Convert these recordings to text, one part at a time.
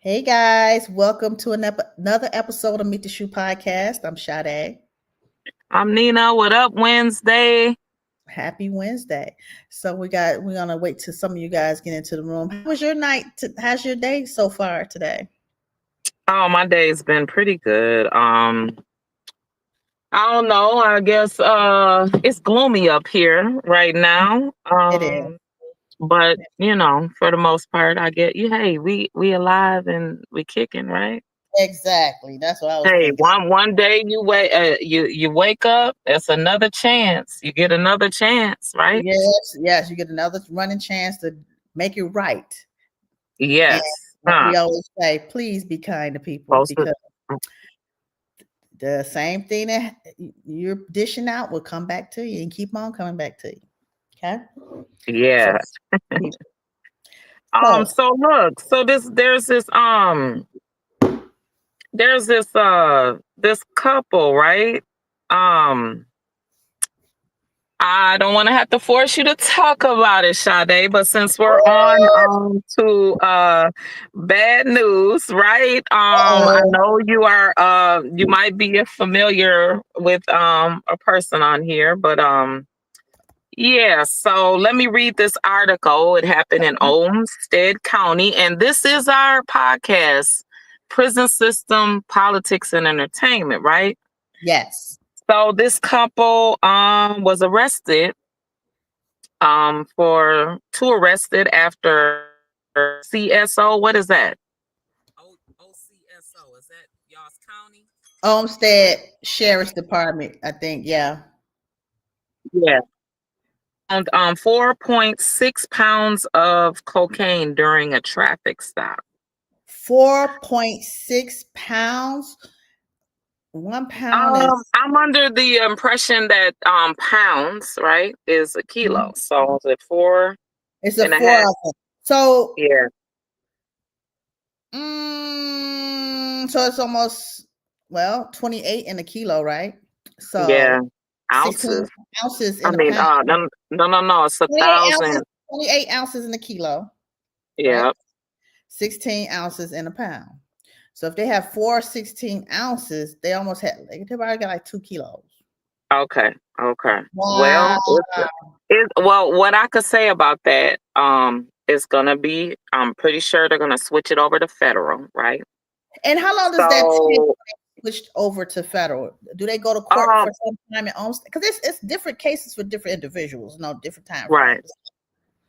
Hey guys, welcome to another episode of Meet the Shu podcast. I'm Sade. I'm Nina. What up, Wednesday? Happy Wednesday. So we're gonna wait till some of you guys get into the room. How was your night? How's your day so far today? Oh, my day's been pretty good. I don't know. I guess it's gloomy up here right now. It is. But for the most part, I get you. Hey, we alive and we kicking, right? Exactly. That's what I was Hey, thinking. one day you wake up. It's another chance. You get another chance, right? Yes, yes, you get another running chance to make it right. And Yes. like we always say, please be kind to people Supposed to- because the same thing that you're dishing out will come back to you and keep on coming back to you. Okay. So Yeah. people. So So look. So there's this couple, right? Um I don't want to have to force you to talk about it, Sade, but since we're on to bad news, right? I uh-oh. know you might be familiar with a person on here, but yeah, so let me read this article. It happened in Olmsted County, and this is our podcast, Prison System, Politics, and Entertainment, right? Yes. So this couple was arrested for two arrested after CSO. What is that? OCSO. Is that y'all's county? Olmsted Sheriff's Department, I think. Yeah. Yeah. And 4.6 pounds of cocaine during a traffic stop. 4.6 pounds. 1 pound is I'm under the impression that pounds, right, is a kilo. So is it four it's a and a four half? of them. So Yeah. so it's almost 28 in a kilo, right? Yeah. So 16 Ounces. ounces I in a mean, pound. no. It's 28 1,000. ounces, 28 ounces in a kilo, right? Yeah. 16 ounces in a pound. So if they have 4 16 ounces, they almost had they probably got like 2 kilos. Okay. Okay. Wow. Well, what I could say about that is gonna be, I'm pretty sure they're gonna switch it over to federal, right? And how long does that take So, switched over to federal? Do they go to court um, for some time in Olmsted? Because it's different cases for different individuals, no different time right. frames.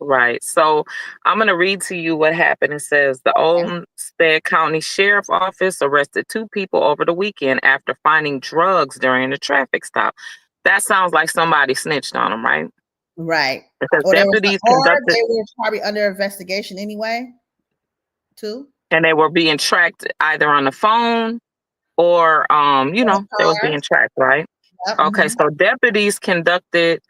Right. So I'm going to read to you what happened. It says the Olmsted County Sheriff Office arrested two people over the weekend after finding drugs during a traffic stop. That sounds like somebody snitched on them, right? Right. Because Or deputies conducted, they were probably under investigation anyway, too. and they were being tracked either on the phone or, In the they was car. being tracked, right? Yep. Okay. So deputies conducted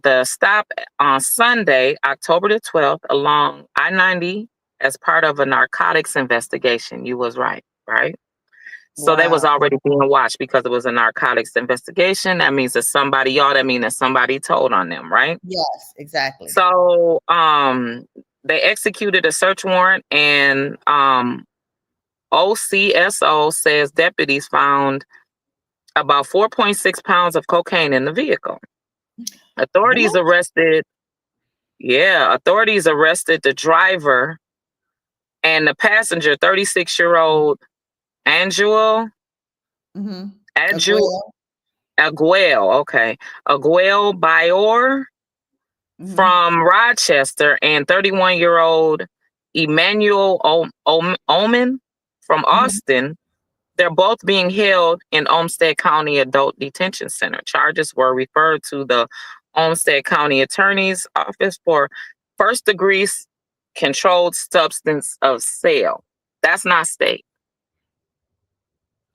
the stop on Sunday, October the 12th, along I-90 as part of a narcotics investigation. You was right, right? So they was Wow. already being watched because it was a narcotics investigation. That means that that means that somebody told on them, right? Yes, exactly. So they executed a search warrant, and OCSO says deputies found about 4.6 pounds of cocaine in the vehicle. Authorities What? arrested Authorities arrested the driver and the passenger, 36-year-old Angelo Mm-hmm. Adu Aguero. Aguel, okay. Aguel Bayor Mm-hmm. from Rochester, and 31-year-old Emmanuel Omen from Mm-hmm. Austin. They're both being held in Olmsted County Adult Detention Center. Charges were referred to the Olmsted County Attorney's Office for first degree controlled substance of sale. That's not state.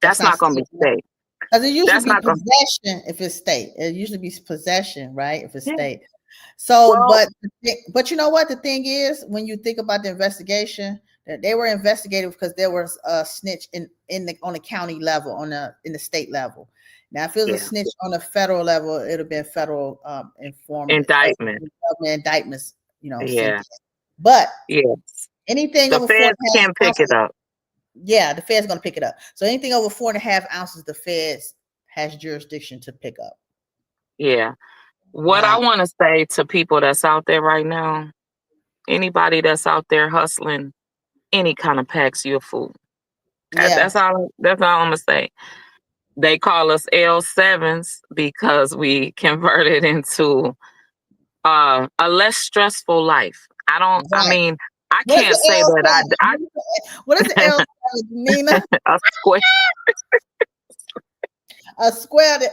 That's That's not not going to state. be state. Because it usually That's be not going. possession if it's state. It usually be possession, right? If it's state. So, Well, but you know what? The thing is, when you think about the investigation, that they were investigated because there was a snitch in the on the county level, in the state level. Now, if it was a yeah, snitch on the federal level, it would have been federal informant indictment. government indictments, Yeah, sentence. But yeah. anything The over four and feds a can't half pick it ounces, up. Yeah, the Fed's going to pick it up. So anything over 4.5 ounces, the Feds has jurisdiction to pick up. Yeah. What I Wow. want to say to people that's out there right now, anybody that's out there hustling any kind of packs your food. Yeah. That's all I'm gonna say. They call us L7s because we converted into a less stressful life. I Right. mean, I What is can't say the that L7? What is the L7, Nina? a square A square. The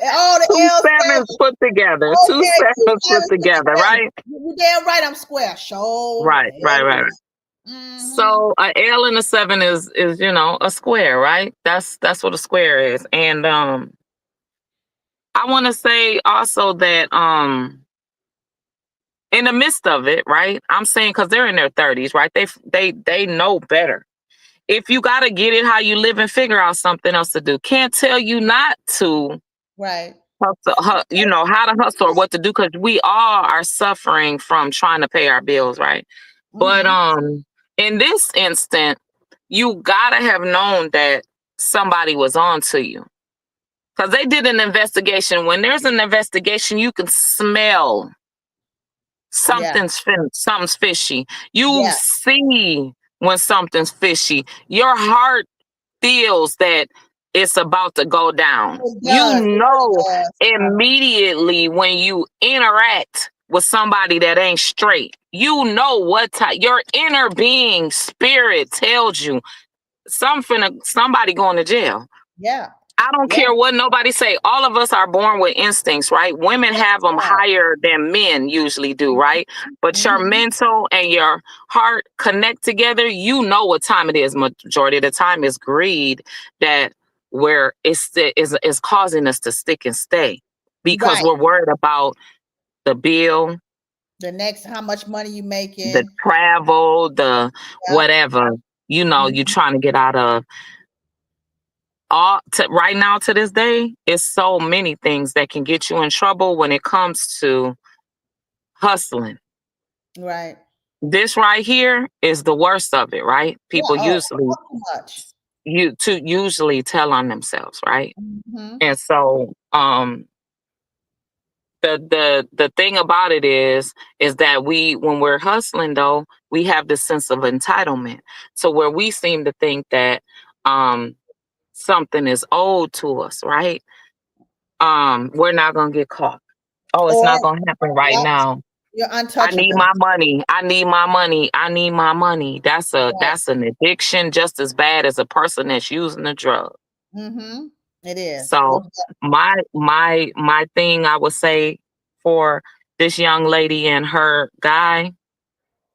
two L7. sevens put together. Two Okay, two sevens put sevens put together, together. right? You damn right I'm square. Show. Right, right, right. Mm-hmm. So a L and a 7 is a square, right? That's what a square is. And I want to say also that in the midst of it, right? I'm saying because they're in their 30s, right? They know better. If you got to get it how you live and figure out something else to do. Can't tell you not to Right. hustle, how to hustle or what to do because we all are suffering from trying to pay our bills, right? But Mm-hmm. in this instant, you gotta have known that somebody was on to you because they did an investigation. When there's an investigation, you can smell Yeah. something's fishy. You Yeah. see when something's fishy. Your heart feels that it's about to go down. It You does. It know really does. immediately when you interact with somebody that ain't straight. You know what type your inner being spirit tells you somebody going to jail. Yeah. I don't Yeah. care what nobody say. All of us are born with instincts, right? Women have them higher than men usually do, right? But your Mm-hmm. mental and your heart connect together. You know what time it is. Majority of the time is greed that where is causing us to stick and stay because Right. we're worried about the bill, The next, how much money you the making? travel, the Yeah. whatever. You're Mm-hmm. trying to get out of right now to this day, it's so many things that can get you in trouble when it comes to hustling. Right. This right here is the worst of it, right? Yeah. People Oh, usually not too much. usually tell on themselves, right? Mm-hmm. And so the thing about it is that when we're hustling though, we have this sense of entitlement. So where we seem to think that something is owed to us, right? We're not gonna get caught. Oh, it's Or not gonna happen right yeah, now. you're I need untouchable. my money. I need my money. I need my money. Right. That's an addiction just as bad as a person that's using a drug. Mm-hmm. It is. So Most my thing I would say for this young lady and her guy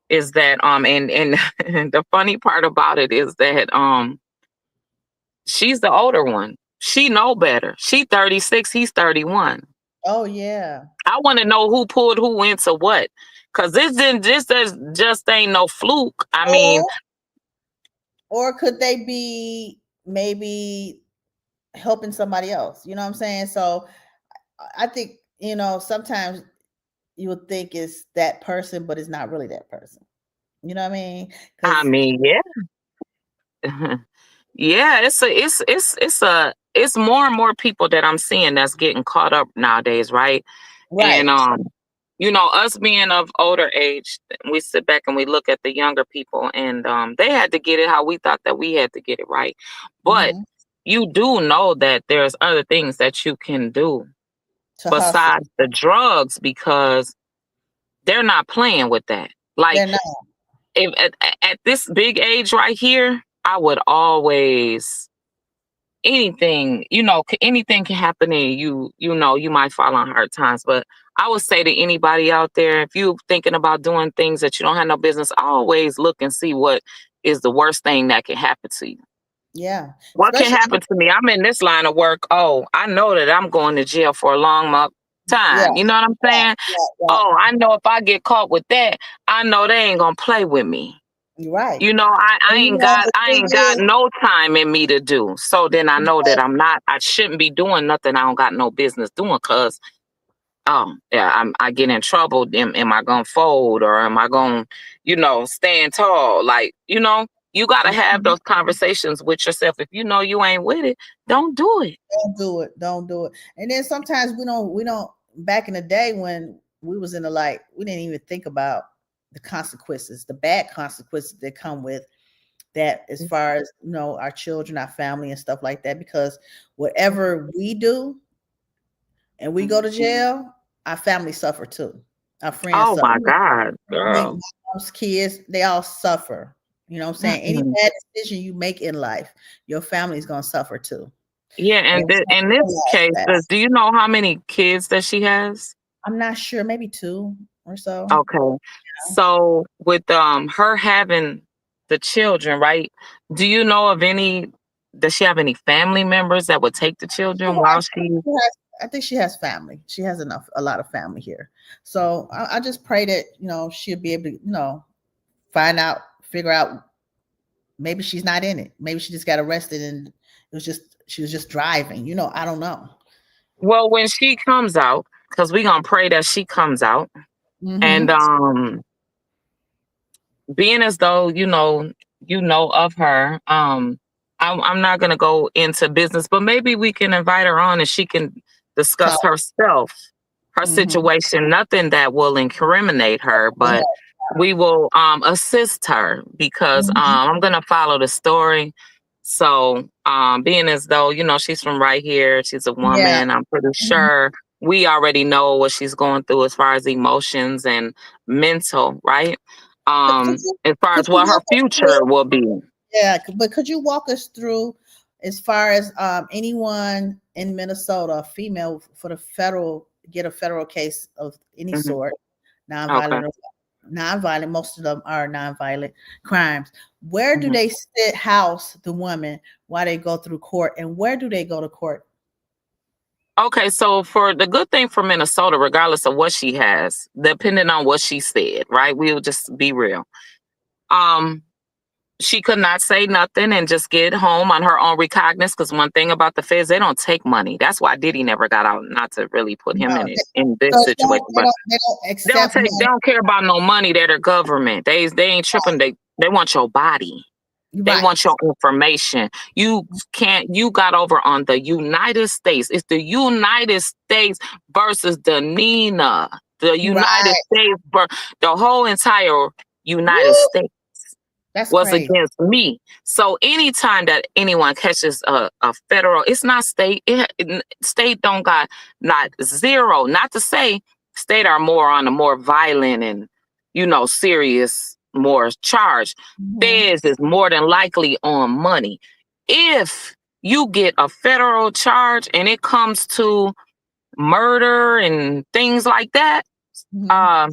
is that and the funny part about it is that she's the older one. She know better. She 36, he's 31. Oh yeah. I want to know who pulled who into what, because this just ain't no fluke. I mean, Or could they be maybe helping somebody else? You know what I'm saying? So I think, sometimes you would think it's that person, but it's not really that person. You know what I mean? I Because mean, yeah, yeah. It's more and more people that I'm seeing that's getting caught up nowadays, right? right. And us being of older age, we sit back and we look at the younger people, and they had to get it how we thought that we had to get it, right? But Mm-hmm. you do know that there's other things that you can do To hustle. besides the drugs because they're not playing with that. Like They're not. if at this big age right here, I would always anything, anything can happen and you might fall on hard times. But I would say to anybody out there, if you're thinking about doing things that you don't have no business, always look and see what is the worst thing that can happen to you. Yeah. What can Especially happen to me? I'm in this line of work. Oh, I know that I'm going to jail for a long yeah. time. You know what I'm Yeah. saying? Yeah. Oh, I know if I get caught with that, I know they ain't gonna play with me. You're right. I And ain't got the I thing ain't got is, no time in me to do. So then I know that I shouldn't be doing nothing I don't got no business doing because yeah, I get in trouble. Am I gonna fold or am I gonna, stand tall? Like, You got to have Mhm. those conversations with yourself. If you know you ain't with it, don't do it. Don't do it. Don't do it. And then sometimes we don't back in the day when we was in the light, we didn't even think about the consequences, the bad consequences that come with that as far as our children, our family and stuff like that. Because whatever we do and we go to jail, our family suffer too. Our friends Oh suffer. my God, My girl. mom's kids, they all suffer. You know what I'm saying? Any Mm-mm. bad decision you make in life, your family's gonna suffer too. Yeah, And and it's not in this realized case, that. do you know how many kids that she has? I'm not sure, maybe two or so. Okay. So with her having the children, right? Do you know of any does she have any family members that would take the She children while has, she I think she has family. She has a lot of family here. So I just pray that she'll be able to find out, figure out. Maybe she's not in it. Maybe she just got arrested and she was just driving. I don't know. well when she comes out, because we're gonna pray that she comes out and Mm-hmm. being as though you know of her, I'm not gonna go into business, but maybe we can invite her on and she can discuss Talk. herself, her Mm-hmm. situation. Nothing that will incriminate her, but we will assist her because Mm-hmm. I'm gonna follow the story. So being as though she's from right here, she's a Yeah. woman, I'm pretty Mhm. sure we already know what she's going through as far as emotions and mental, right? As far Could as you what her walk us future through? will be. Yeah, but could you walk us through as far as anyone in Minnesota, a female, for the federal get a federal case of any Mhm. sort, Okay. nonviolent or nonviolent, most of them are nonviolent crimes. Where do Mhm. they sit house the woman while they go through court, and where do they go to court? Okay, so for the good thing for Minnesota, regardless of what she has, depending on what she said, right? We'll just be real. Um, she could not say nothing and just get home on her own recognizance. Because one thing about the feds, they don't take money. That's why Diddy never got out. Not to really put him No, in it in this so situation, but they don't they don't accept take. They money. don't care about no money. They're the government. They ain't tripping. They want your body. They Right. want your information. You got over on the United States. It's the United States versus the Nina. The United Right. States, the whole entire United Woo! States That's was crazy. against me. So anytime that anyone catches a federal, it's not state. State don't got not zero. Not to say state are more on a more violent and serious, more charged. Mhm. Feds is more than likely on money. If you get a federal charge and it comes to murder and things like that, Mhm. um,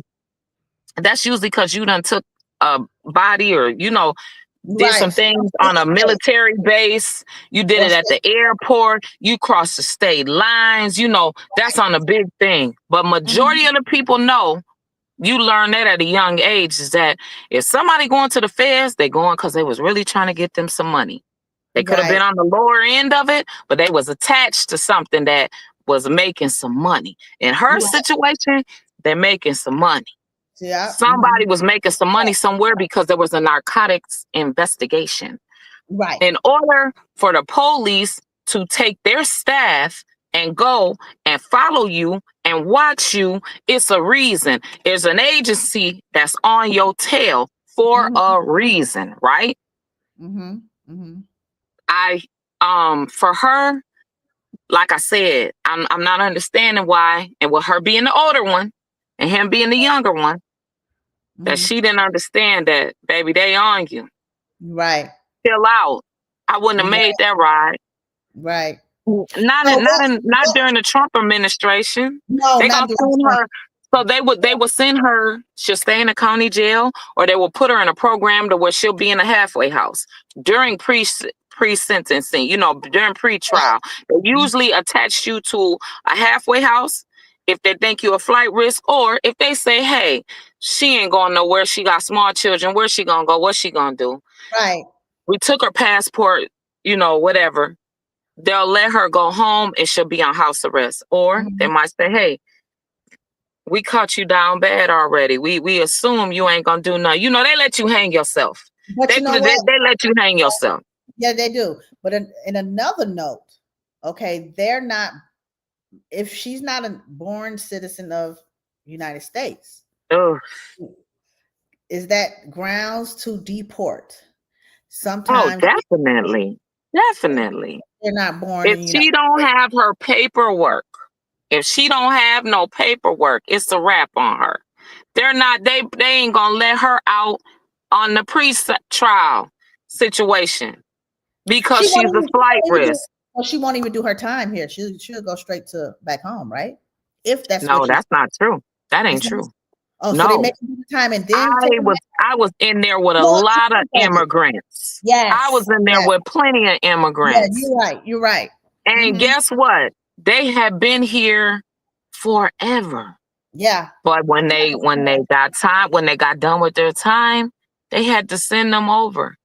that's usually because you done took a body or did Right. some things on a military base. You did Or it at state. the airport. You crossed the state lines. That's on a big thing. But majority Mhm. of the people know, you learn that at a young age, is that if somebody going to the feds, they going because they was really trying to get them some money. They could have been Right. on the lower end of it, but they was attached to something that was making some money. In her Right. situation, they're making some money. Yeah. Somebody Mhm. was making some money somewhere because there was a narcotics investigation. Right. In order for the police to take their staff and go and follow you and watch you, it's a reason. There's an agency that's on your tail for Mhm. a reason, right? Mhm. Mhm. I for her, like I said, I'm not understanding why, and with her being the older one and him being the younger one, that Mhm. she didn't understand that, baby, they on you. Right. Chill out. I wouldn't have made Right. that ride. Right. Not So in, not what? in, not What? during the Trump administration. No, They not gonna doing send Trump. her. So they would send her. She'll stay in the county jail, or they will put her in a program to where she'll be in a halfway house during pre-sentencing. During pre-trial, they Mhm. usually attach you to a halfway house if they think you're a flight risk, or if they say, hey, she ain't going nowhere. She got small children. Where's she gonna go? What's she gonna do? Right. We took her passport. Whatever. They'll let her go home and she'll be on house arrest. Or they Mhm. might say, hey, we caught you down bad already. We assume you ain't gonna do nothing. They let you hang yourself. But They you know what? they let you hang yourself. Yeah, they do. But in another note, okay, they're not. If she's not a born citizen of United States, Ugh. is that grounds to deport? Oh, Sometimes definitely. Definitely. they're not born If in the United she don't have her paperwork, if she don't have no paperwork, it's a wrap on her. They're not, they ain't gonna let her out on the pre-trial situation because She she's a flight risk. she won't even do her time here. She'll go straight to back home, right? If that's what No, you're that's not true. That ain't it's not, true. oh, so they No. make them do the time and then take them back. I was in there with a No, lot of everybody. immigrants. I was Yes, in there yes, with plenty of yeah, immigrants. you're right. You're right. And Mm-hmm. guess what? They have been here forever. Yeah. But when they got done with their time, they had to send them over.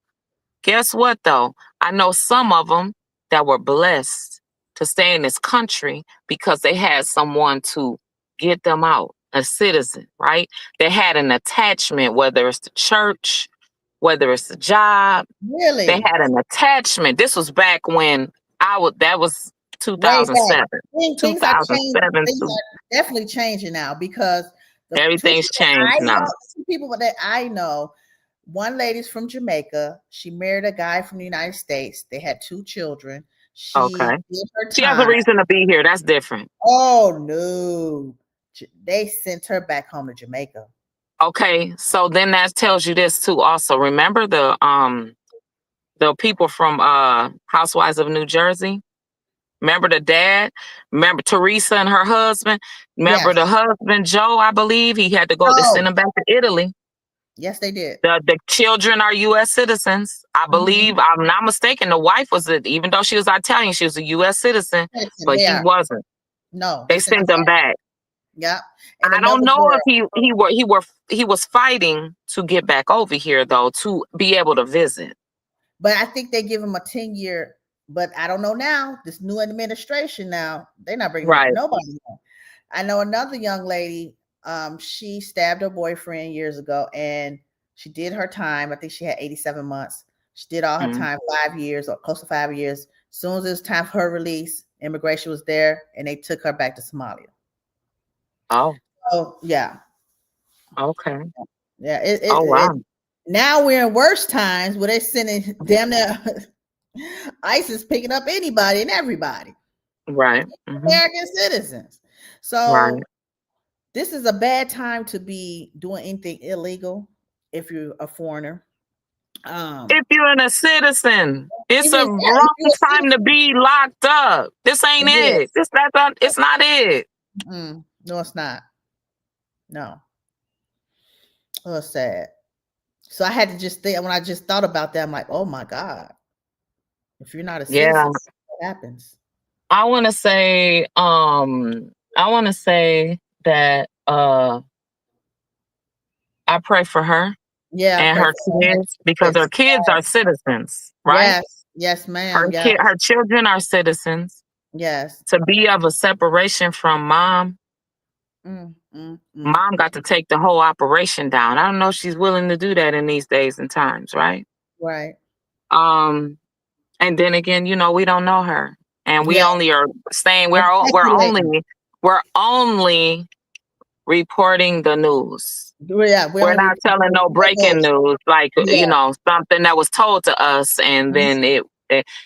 Guess what though? I know some of them that were blessed to stay in this country because they had someone to get them out, a citizen, right? They had an attachment, whether it's the church, whether it's a job, they Really? had an attachment. This was back when that was Way back. 2007. Things are changing. 2007 Things to are definitely changing now because the two everything's people changed I now. know, that I know, one lady's from Jamaica. She married a guy from the United States. They had 2 children. She Okay. did her She has a time. reason to be here. That's different. Oh no. They sent her back home to Jamaica. Okay. So then that tells you this too also. Remember the people from Housewives of New Jersey? Remember the dad? Remember Teresa and her husband? Remember the Yes. husband, Joe, I believe? He had to go, they Oh, sent him back to Italy. yes, they did. The children are U.S. citizens. I Mhm. believe, I'm not mistaken, the wife was, even though she was Italian, she was a U.S. citizen, Listen, but they he are. wasn't. No, they They sent them sent back. them back. Yep. And I don't another know girl. if he was fighting to get back over here though, to be able to visit. But I think they give him a 10-year. But I don't know now. This new administration now, they're not bringing Right. nobody home. I know another young lady. She stabbed her boyfriend years ago, and she did her time. I think she had 87 months. She did all her Mm. time, 5 years or close to 5 years. As soon as it was time for her release, immigration was there, and they took her back to Somalia. Oh. Oh yeah, Okay. yeah. Oh wow. Now we're in worse times where they're sending damn near ISIS picking up anybody and everybody, Right. Mm-hmm. American citizens. Right. So this is a bad time to be doing anything illegal if you're a foreigner. If you're a citizen, it's a If wrong you're a time to citizen, be locked up. This ain't it it. is. It's not it. No, it's not. No, oh, it's sad. So I had to just think when I just thought about that, I'm like, oh my God, if you're not a Yeah. citizen, what happens? I wanna say, that I pray for her Yeah, I and pray her for her kids because her kids. kids are citizens, right? Yes, yes, ma'am. Yes, Her children are citizens. yes. To be of a separation from mom, Mm, mm, mm. mom got to take the whole operation down. I don't know if she's willing to do that in these days and times, right? Right. Um, and then again, we don't know her, and we Yeah. only are saying We're speculating. we're only reporting the news. Yeah, we We're only not telling no report breaking news, like yeah. something that was told to us, and Mhm. then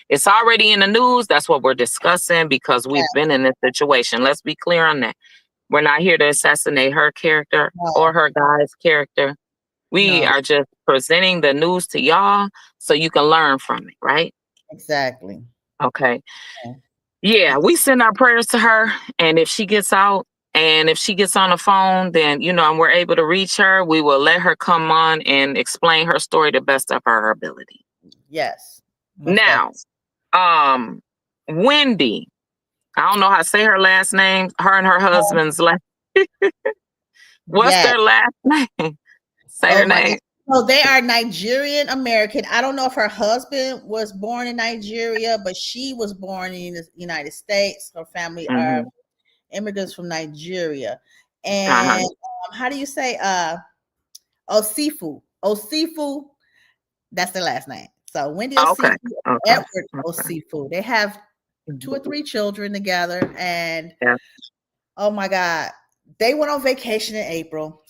it's already in the news. That's what we're discussing because Yeah. we've been in this situation. Let's be clear on that. We're not here to assassinate her character or No, her guy's character. We no, are just presenting the news to y'all so you can learn from it, right? exactly. Okay. Yeah. Yeah, we send our prayers to her. And if she gets out and if she gets on the phone, then, and we're able to reach her, we will let her come on and explain her story to the best of her ability. Yes. Most Now, definitely. Wendy, I don't know how to say her last name, her and her husband's last. What's Yes. their last name? Say Oh her my God. name. So they are Nigerian American. I don't know if her husband was born in Nigeria, but she was born in the United States. Her family are Mm-hmm. immigrants from Nigeria. Uh-huh. And how do you say Osifu? Osifu. That's their last name. So Wendy Okay. Osefo, Okay. Edward Okay. Osefo. They have 2 or 3 children together, and Yeah. oh my God, they went on vacation in April.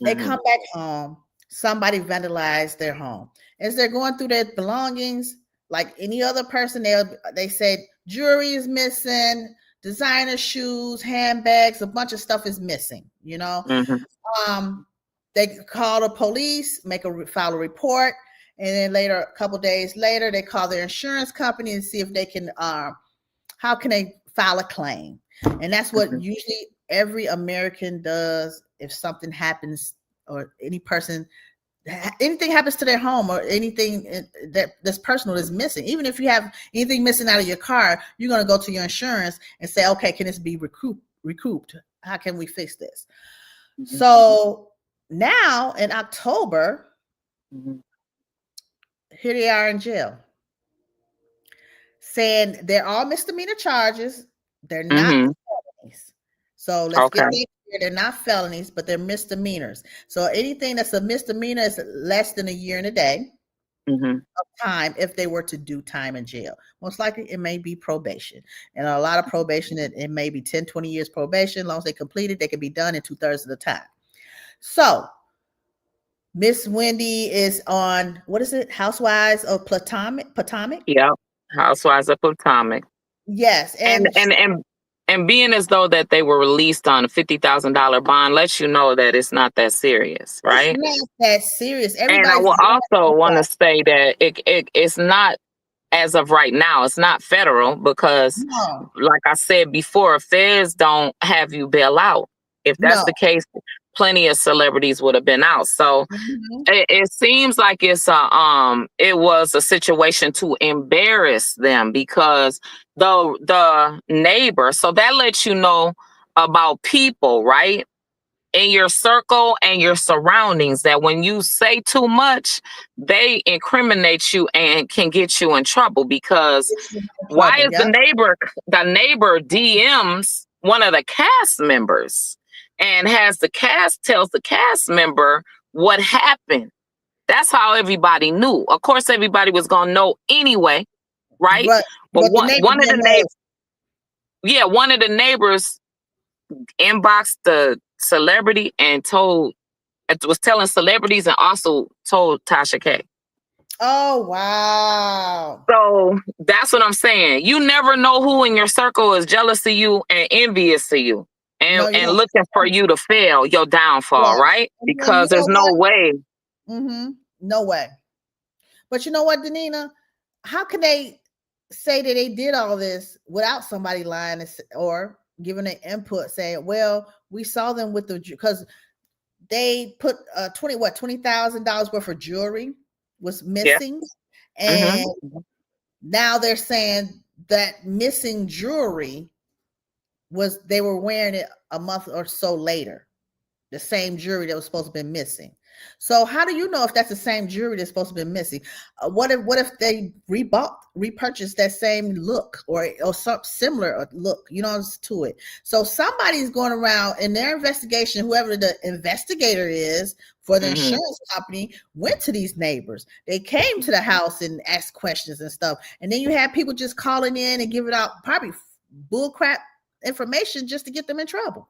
They come back home. Somebody vandalized their home. As they're going through their belongings, like any other person, they said jewelry is missing, designer shoes, handbags, a bunch of stuff is missing. They call the police, file a report, and then later, a couple days later, they call their insurance company and see if they can, how can they file a claim. And that's what usually every American does if something happens, or anything happens to their home, or anything that's personal is missing. Even if you have anything missing out of your car, you're going to go to your insurance and say, okay, can this be recouped? How can we fix this? So now in October, here they are in jail, saying they're all misdemeanor charges. They're not felonies. So let's get that clear. They're not felonies, but they're misdemeanors. So anything that's a misdemeanor is less than a year and a day of time if they were to do time in jail. Most likely it may be probation. And a lot of probation, it may be 10, 20 years probation. As long as they complete it, they can be done in 2/3 of the time. So Miss Wendy is on, what is it? Housewives of Potomac? Yeah. Housewives of Potomac. Yes. And being as though that they were released on a $50,000 bond lets you know that it's not that serious, right? It's not that serious. And I will also want to say that it's not, as of right now, it's not federal because, like I said before, feds don't have you bail out. If that's the case, plenty of celebrities would have been out. So it seems like it was a situation to embarrass them because the neighbor. So that lets you know about people, right? In your circle and your surroundings, that when you say too much, they incriminate you and can get you in trouble. Because why is the neighbor DMs one of the cast members and tells the cast member what happened? That's how everybody knew. Of course, everybody was gonna know anyway, right? But one of the neighbors inboxed the celebrity and was telling celebrities, and also told Tasha K. Oh, wow. So that's what I'm saying. You never know who in your circle is jealous of you and envious of you and looking for you to fail, your downfall, right? Because there's no way. No way. But you know what, Danina? How can they say that they did all this without somebody lying or giving an input saying, well, we saw them with because they put $20,000 worth of jewelry was missing. And now they're saying that missing jewelry they were wearing it a month or so later, the same jewelry that was supposed to be missing. So how do you know if that's the same jewelry that's supposed to be missing? What if they repurchased that same look or some similar look, to it? So somebody's going around in their investigation, whoever the investigator is for the insurance company, went to these neighbors. They came to the house and asked questions and stuff. And then you have people just calling in and giving out probably bullcrap information just to get them in trouble.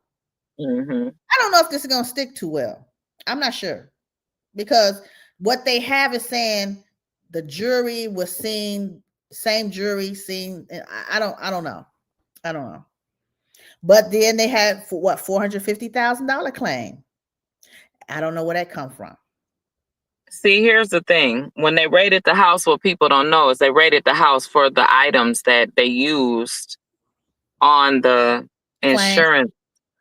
I don't know if this is going to stick too well. I'm not sure. Because what they have is saying the jury was seen, same jury seen. I don't know. But then they had $450,000 claim. I don't know where that come from. See, here's the thing. When they raided the house, what people don't know is they raided the house for the items that they used on the insurance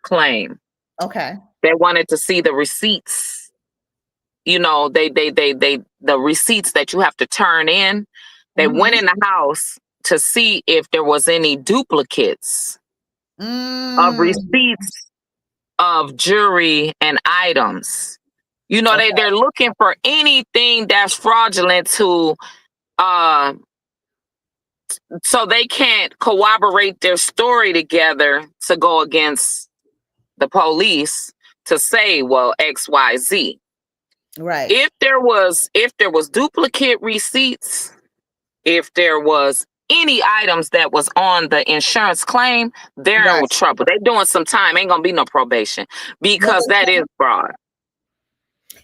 claim. Okay. They wanted to see the receipts. The receipts that you have to turn in. They went in the house to see if there was any duplicates of receipts of jewelry and items. They're looking for anything that's fraudulent so they can't corroborate their story together to go against the police to say, well, XYZ. Right. If there was duplicate receipts, if there was any items that was on the insurance claim, they're Right. in trouble. They're doing some time. Ain't gonna be no probation But because that is fraud.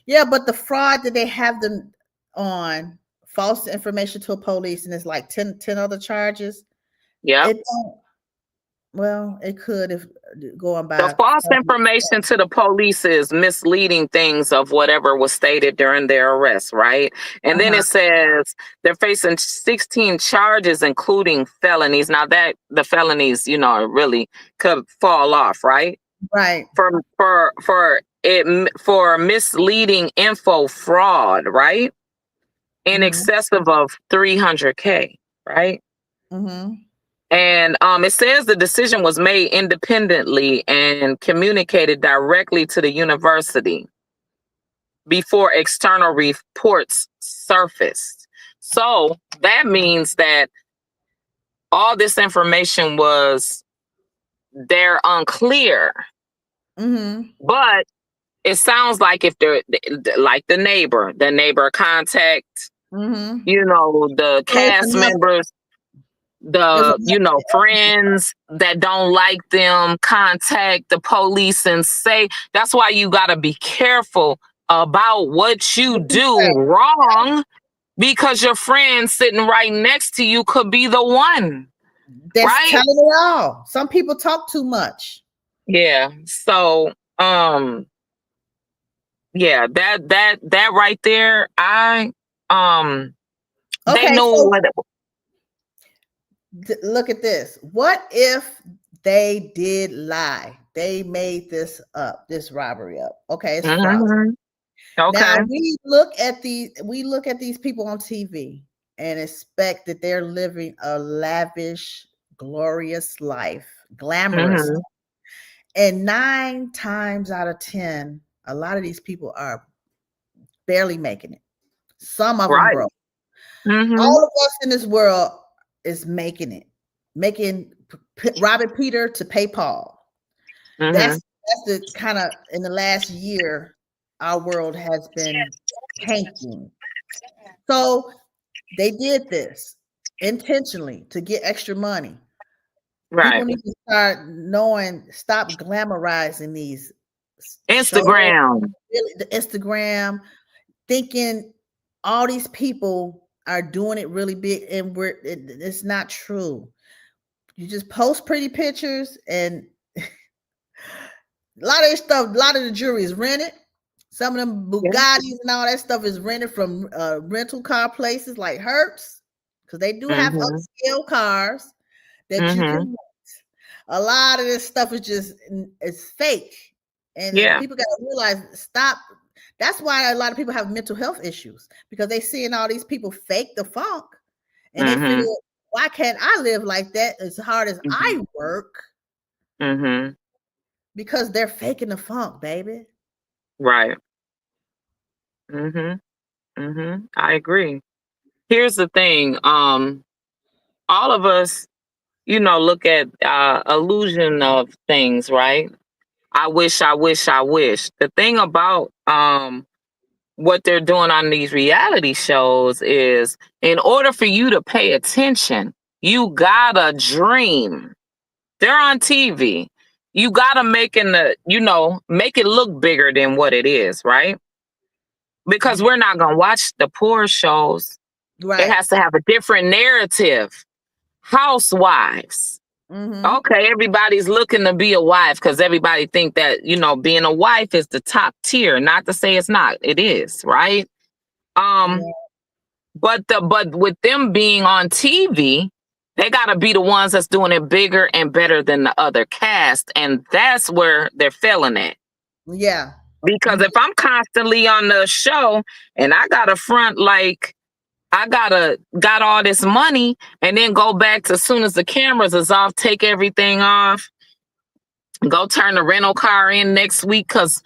yeah, but the fraud that they have them on false information to a police, and it's like 10 other charges. Yep. It don't. Well, it could if going The by. false information to the police is misleading things of whatever was stated during their arrest, right? And then Uh-huh. it says they're facing 16 charges, including felonies. Now that the felonies, really could fall off, right? Right. For misleading info fraud, right? In Mm-hmm. excessive of $300K, right? Mm-hmm. And it says the decision was made independently and communicated directly to the university before external reports surfaced. So that means that all this information was they're unclear. Mm-hmm. But it sounds like if they're like the neighbor contact, Mm-hmm. the So it's cast another. members, There's friends that don't like them, contact the police and say. That's why you got to be careful about what you do wrong, because your friend sitting right next to you could be the one. That's right? telling it all. Some people talk too much. Yeah. So, yeah, that right there, they Okay, know so what. look at this. What if they did lie? They made this up, this robbery up. Okay, it's fraud. Mhm. Okay. Now we look at these people on TV and expect that they're living a lavish, glorious life, glamorous. Mhm. And 9 times out of 10, a lot of these people are barely making it. Some of them Right. broke. Mhm. All of us in this world is making it, robbing Peter to pay Paul. Mhm. That's the kind of, in the last year, our world has been tanking. So they did this intentionally to get extra money. Right. People need to stop glamorizing these shows, Instagram. the Instagram, thinking all these people are doing it really big, and it's not true. You just post pretty pictures, and a lot of this stuff, a lot of the jewelry is rented. Some of them Bugattis and all that stuff is rented from rental car places like Hertz, because they do have Mhm. upscale cars that you can Mhm. rent. A lot of this stuff is fake, and Yeah. people got to realize, stop. That's why a lot of people have mental health issues, because they seeing all these people fake the funk, and they figure, Mhm. why can't I live like that as hard as I work? Mhm. Because they're faking the funk, baby. Right. Mhm. Mhm. I agree. Here's the thing. All of us, look at illusion of things, right? I wish, I wish, I wish. The thing about what they're doing on these reality shows is, in order for you to pay attention, you gotta dream. They're on TV. You gotta make it look bigger than what it is, right? Because we're not gonna watch the poor shows. It Right. has to have a different narrative. Housewives. Mm-hmm. Okay, everybody's looking to be a wife because everybody think that, being a wife is the top tier. Not to say it's not. It is, right? Yeah. But with them being on TV, they gotta be the ones that's doing it bigger and better than the other cast. And that's where they're failing at. Yeah. Because if I'm constantly on the show and I got a front like I got all this money and then go back to, as soon as the cameras is off, take everything off, go turn the rental car in next week, because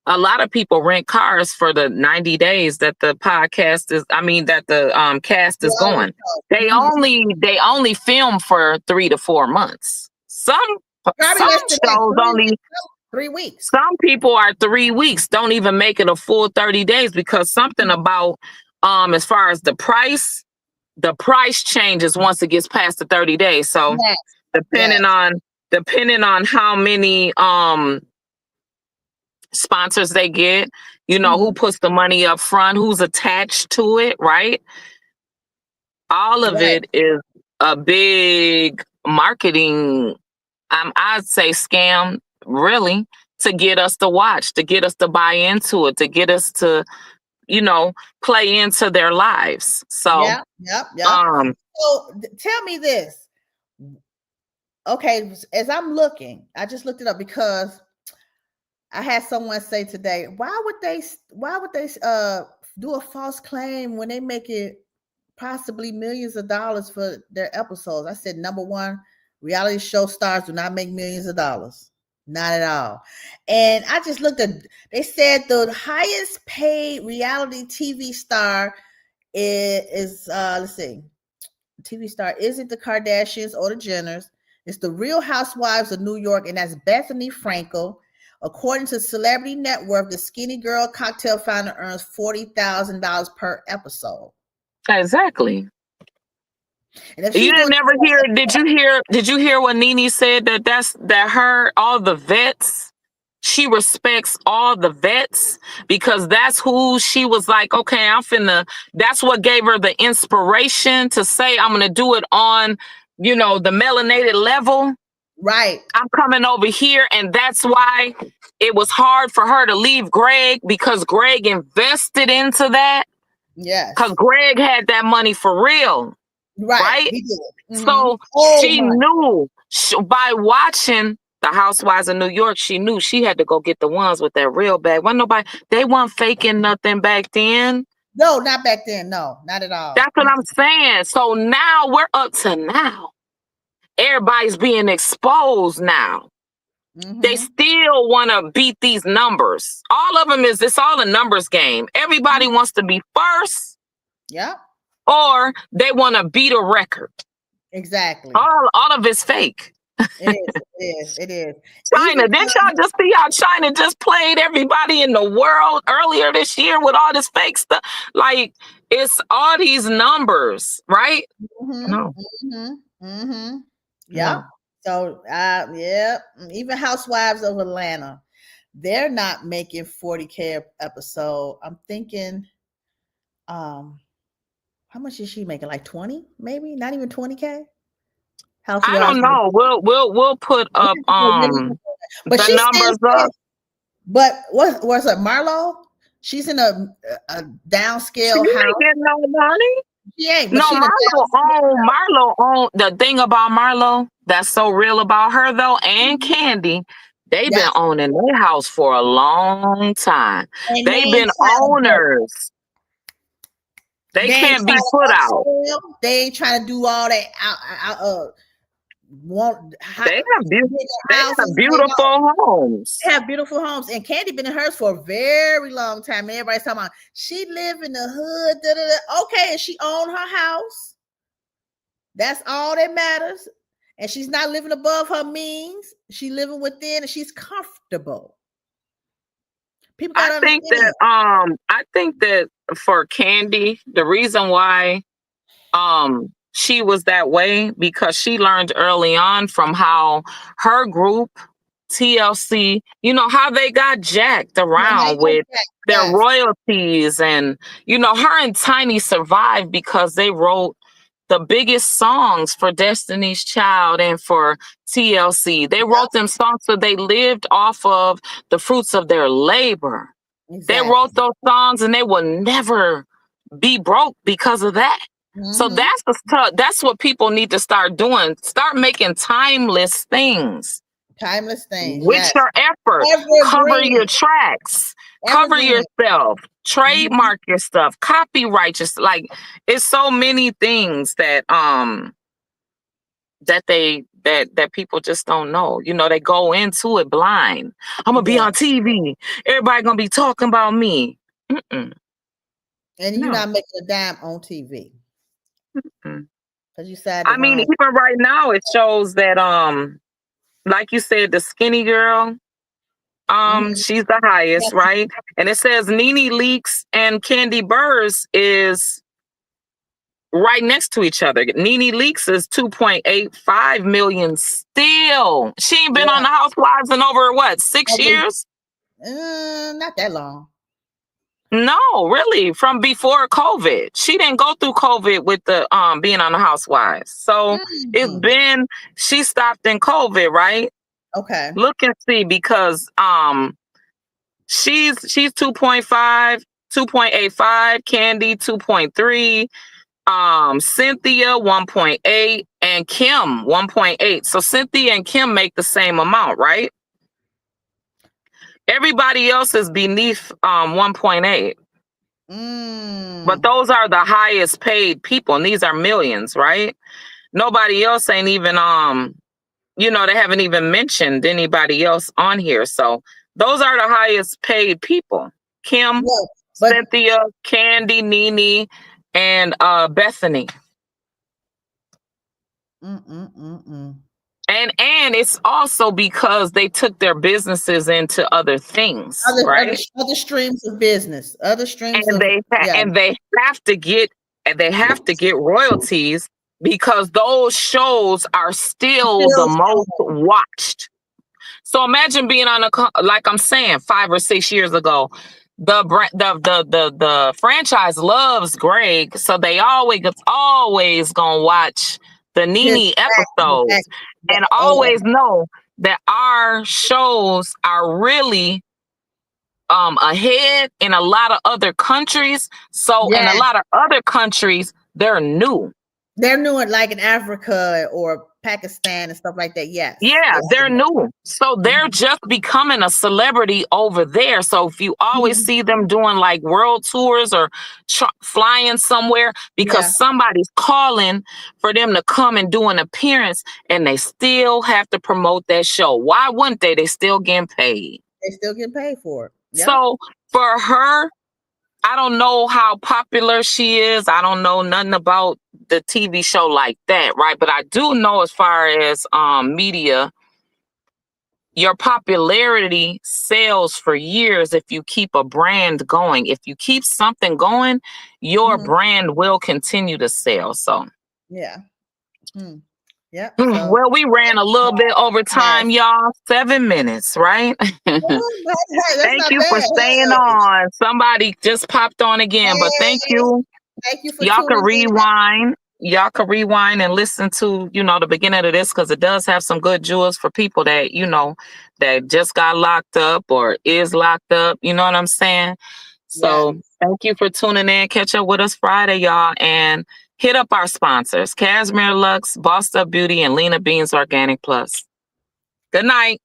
a lot of people rent cars for the 90 days that the that the cast is going. They only film for 3 to 4 months. Some Probably less than that. shows only 3 weeks. Some people are 3 weeks, don't even make it a full 30 days because something about as far as the price changes once it gets past the 30 days. So Yes. depending on how many sponsors they get, you know, who puts the money up front, who's attached to it, right? All of Right. it is a big marketing, I'd say scam, really, to get us to watch, to get us to buy into it, to get us to, you know, play into their lives. So, Yep. So tell me this. Okay, as I'm looking, I just looked it up because I had someone say today, why would they do a false claim when they make it possibly millions of dollars for their episodes? I said, number one, reality show stars do not make millions of dollars. Not at all. And I just looked at, they said the highest paid reality TV star is let's see, TV star isn't the Kardashians or the Jenners. It's the Real Housewives of New York, and that's Bethany Frankel. According to Celebrity Network, the Skinny Girl cocktail founder earns $40,000 per episode. exactly. And if You she's didn't doing, never hear, did you hear what Nene said that her, all the vets, she respects all the vets because that's who she was like, okay, that's what gave her the inspiration to say, I'm going to do it on, you know, the melanated level. right? I'm coming over here. And that's why it was hard for her to leave Greg because Greg invested into that. Yes. Because Greg had that money for real. Right? He did. So she knew by watching the Housewives of New York, she knew she had to go get the ones with that real bag. They weren't faking nothing back then. No, not back then. No, not at all. That's what I'm saying. So now we're up to now. Everybody's being exposed now. They still want to beat these numbers. All of them it's all a numbers game. Everybody wants to be first. Yeah. Or they want to beat a record. Exactly. All of it's fake. It is. China, didn't y'all just see how China just played everybody in the world earlier this year with all this fake stuff? Like, it's all these numbers, right? No. Yeah. No. So, even Housewives of Atlanta, they're not making 40K episode. I'm thinking, how much is she making? Like 20, maybe? Not even 20K? I don't know. We'll put up the numbers up. But what's up, Marlo? She's in a downscale house. Ain't getting no money. She ain't. No, Marlo own the thing about Marlo that's so real about her though, and Candy. They've been owning their house for a long time. They've been owners. They can't be put out. They ain't trying to do all that. They have beautiful homes. They have beautiful homes, and Candy been in hers for a very long time. And everybody's talking about she live in the hood. Okay, and she own her house. That's all that matters. And she's not living above her means. She's living within, and she's comfortable. People gotta understand. I think that for Candy, the reason why she was that way because she learned early on from how her group TLC, you know, how they got jacked around with their royalties. And, you know, her and Tiny survived because they wrote the biggest songs for Destiny's Child and for TLC. They wrote them songs so they lived off of the fruits of their labor. They wrote those songs and they will never be broke because of that. So that's what people need to start doing. Start making timeless things. With your effort. Cover your tracks. Cover yourself. Trademark your stuff. Copyright your stuff. Like, it's so many things that that people just don't know. You know, they go into it blind. I'm gonna be on TV. Everybody gonna be talking about me. And you're not making a dime on TV. Because you said, I mean, even right now, it shows that like you said, the skinny girl, She's the highest, right? And it says Nene Leakes and Candy Burrs is right next to each other. Nene Leakes is 2.85 million still. She ain't been on the Housewives in over what, 6 years? Not that long. No, really, from before COVID. She didn't go through COVID with the being on the Housewives. So it's been, she stopped in COVID, right? Okay. Look and see, because she's 2.5, 2.85, Candy 2.3, Cynthia 1.8, and Kim 1.8. So Cynthia and Kim make the same amount, right? Everybody else is beneath 1.8. But those are the highest paid people, and these are millions, right? Nobody else ain't even they haven't even mentioned anybody else on here. So those are the highest paid people. Kim, Cynthia, Candy, Nene, and Bethany. And it's also because they took their businesses into other things, right? Other streams of business, and they have to get royalties, because those shows are still the most watched. So imagine being on like I'm saying, 5 or 6 years ago, the franchise loves Greg, so they always gonna watch the Nene episodes, and always know that our shows are really ahead in a lot of other countries. So in a lot of other countries, they're new. They're new, like in Africa or Pakistan and stuff like that. Yes. Yeah, they're new. So they're just becoming a celebrity over there. So if you always see them doing like world tours or flying somewhere, because somebody's calling for them to come and do an appearance, and they still have to promote that show. Why wouldn't they? They still getting paid. They still get paid for it. Yep. So for her, I don't know how popular she is. I don't know nothing about the TV show like that, right? But I do know, as far as media, your popularity sells for years if you keep a brand going. If you keep something going, your brand will continue to sell. So yeah. Yeah. Well, we ran a little bit over time, y'all. 7 minutes, right? Thank you for staying on. Somebody just popped on again, but thank you. Thank you for y'all can rewind. Y'all can rewind and listen to, the beginning of this, because it does have some good jewels for people that, that just got locked up or is locked up. You know what I'm saying? So thank you for tuning in. Catch up with us Friday, y'all. And hit up our sponsors, Cashmere Lux, Bossed Up Beauty, and Lena Beans Organic Plus. Good night.